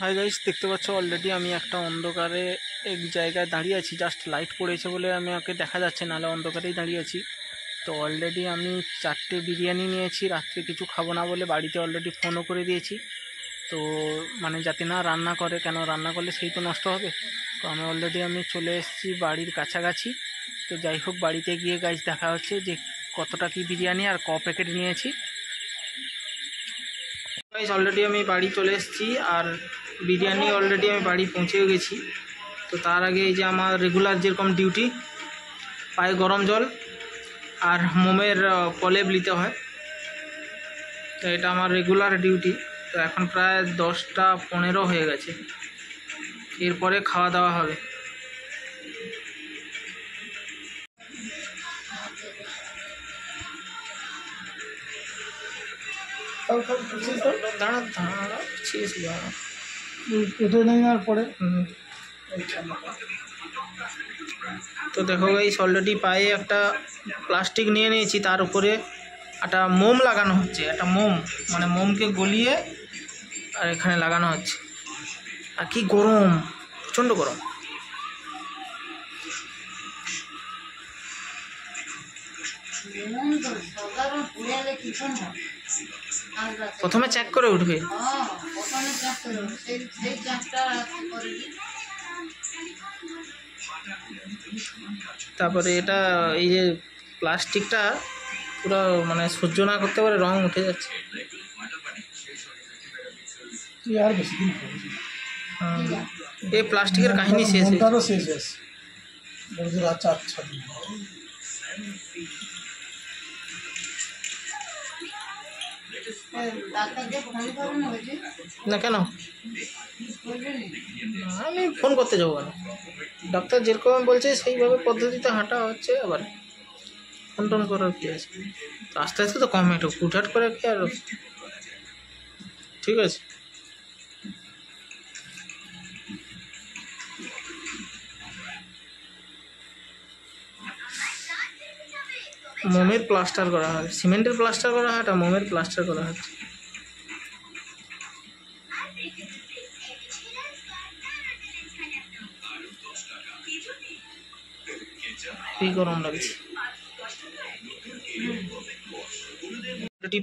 Hi guys, দেখতে পাচ্ছ already আমি একটা অন্ধকারে এক জায়গায় দাঁড়িয়ে আছি। জাস্ট লাইট পড়েছে বলে আমাকে দেখা যাচ্ছে, নাহলে অন্ধকারেই দাঁড়িয়ে আছি। তো অলরেডি আমি 4টে বিরিয়ানি নিয়েছি। রাত্রে কিছু খাবো না বলে বাড়িতে অলরেডি ফোনও করে দিয়েছি। তো মানে যাতে না রান্না করে, কেন রান্না করলে সেই তো নষ্ট হবে। তো আমি চলে এসেছি বাড়ির কাছাকাছি। তো যাই হোক, বাড়িতে গিয়ে গাইস দেখা হচ্ছে যে কতটা কি বিরিয়ানি আর প্যাকেট নিয়েছি। গাইস অলরেডি আমি বাড়ি চলে এসেছি আর বিরিয়ানি অলরেডি আমি বাড়ি পৌঁছেও গেছি। তো তার আগে এই যে আমার রেগুলার যেরকম ডিউটি, পায়ে গরম জল আর মোমের প্রলেপ নিতে হয়। তো এটা আমার রেগুলার ডিউটি। তো এখন প্রায় 10টা 15 হয়ে গেছে। এরপরে খাওয়া দাওয়া হবে। দাঁড়া দাঁড়া এটা নেওয়ার পরে তো দেখো গাইস অলরেডি পায়ে একটা প্লাস্টিক নিয়ে নিয়েছি, তার উপরে একটা মোম লাগানো হচ্ছে। একটা মোম মানে মোমকে গলিয়ে আর এখানে লাগানো হচ্ছে। আর কি গরম, প্রচণ্ড গরম। প্রথমে চেক করে উঠবে, তারপরে এটা এই যে প্লাস্টিকটা পুরো মানে সহ্য না করতে পারে রং উঠে যাচ্ছে। আর বেশি দিন এই প্লাস্টিকের কাহিনী শেষ শেষ আচ্ছা আচ্ছা না কেন আমি ফোন করতে যাবো কেন? ডাক্তার যেরকম বলছে সেইভাবে পদ্ধতিতে হাঁটা হচ্ছে, আবার ফোন টোন করার কি আছে? আস্তে আস্তে তো কমে, একটু হুটহাট করে কি আর। ঠিক আছে, মোমের প্লাস্টার করা হয়, সিমেন্টের প্লাস্টার করা হয়, এটা মোমের প্লাস্টার করা হচ্ছে। কি গরম লাগছে।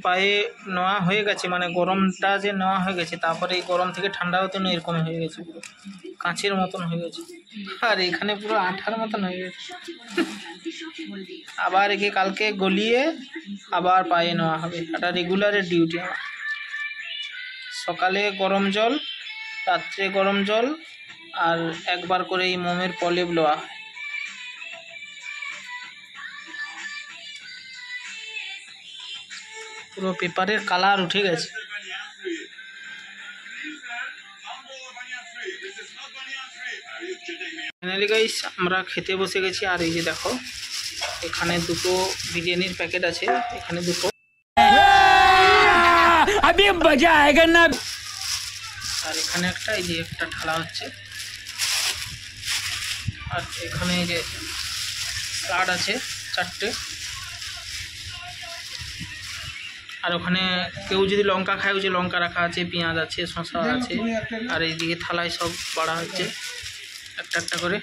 পায়ে নেওয়া হয়ে গেছে, মানে গরমটা যে নেওয়া হয়ে গেছে, তারপরে এই গরম থেকে ঠান্ডা হতে না এরকম হয়ে গেছে, পুরো কাঁচের মতন হয়ে গেছে। আর এখানে পুরো আঠার মতন হয়ে গেছে। আবার একে কালকে গলিয়ে আবার পায়ে নেওয়া হবে। এটা রেগুলারের ডিউটি আমার। সকালে গরম জল, রাত্রে গরম জল, আর একবার করে এই মোমের প্রলেপ নেওয়া হয়। পুরো পেপারের কালার উঠে গেছে। ফাইনালি গাইস আমরা খেতে বসে গেছি। আর এই যে দেখো, এখানে দুটো বিরিয়ানির প্যাকেট আছে, এখানে দুটো। अभी मजा आएगा ना। আর এখানে একটা, এই যে একটা ঢালা হচ্ছে। আর এখানে এই যে স্যালাড আছে 4টে। আর ওখানে কেউ যদি লঙ্কা খায়, ওই যে লঙ্কা রাখা আছে, পেঁয়াজ আছে, শসা আছে। আর এইদিকে থালায় সব বাড়া হচ্ছে একটা একটা করে।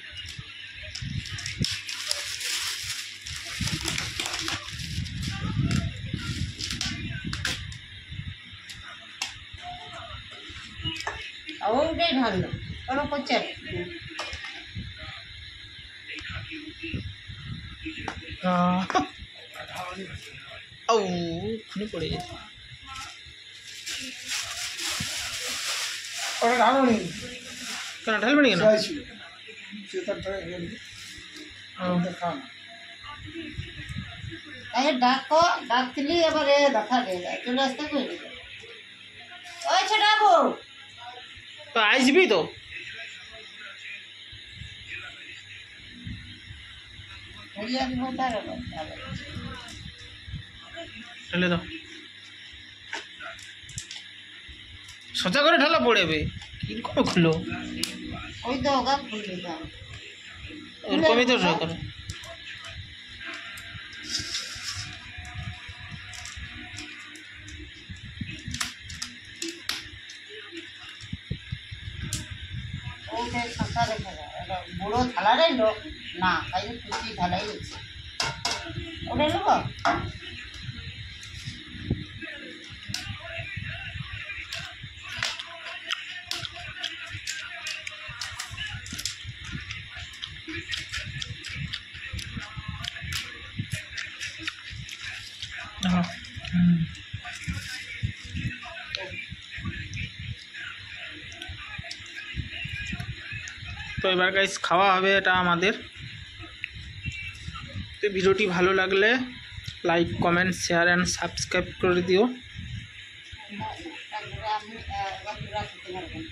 খুনি পড়ে যেত। কেন ঢালবে না কেন? ডাকো ডাকলি এবারে দেখা দেয় চলে আসতে কইলি ওই ছোটাবো তো আসবি তো। ঢেলে দাও, সোজা করে ঢালা পড়ে যাবে। কিরকম খুললো? ওই তো ওগা খুললি দাও ওরকমই তো করে। এইটাই ফাঁকা রেখে দাও, এটা বুড়ো থালা রইলো না, তাই কুচি থালাই রয়েছে ওটা নেবো। তো এবার গাইস খাওয়া হবে এটা আমাদের। তো ভিডিওটি ভালো লাগলে like, comment, share and subscribe করে দিও। আমি খেতে পারবেন।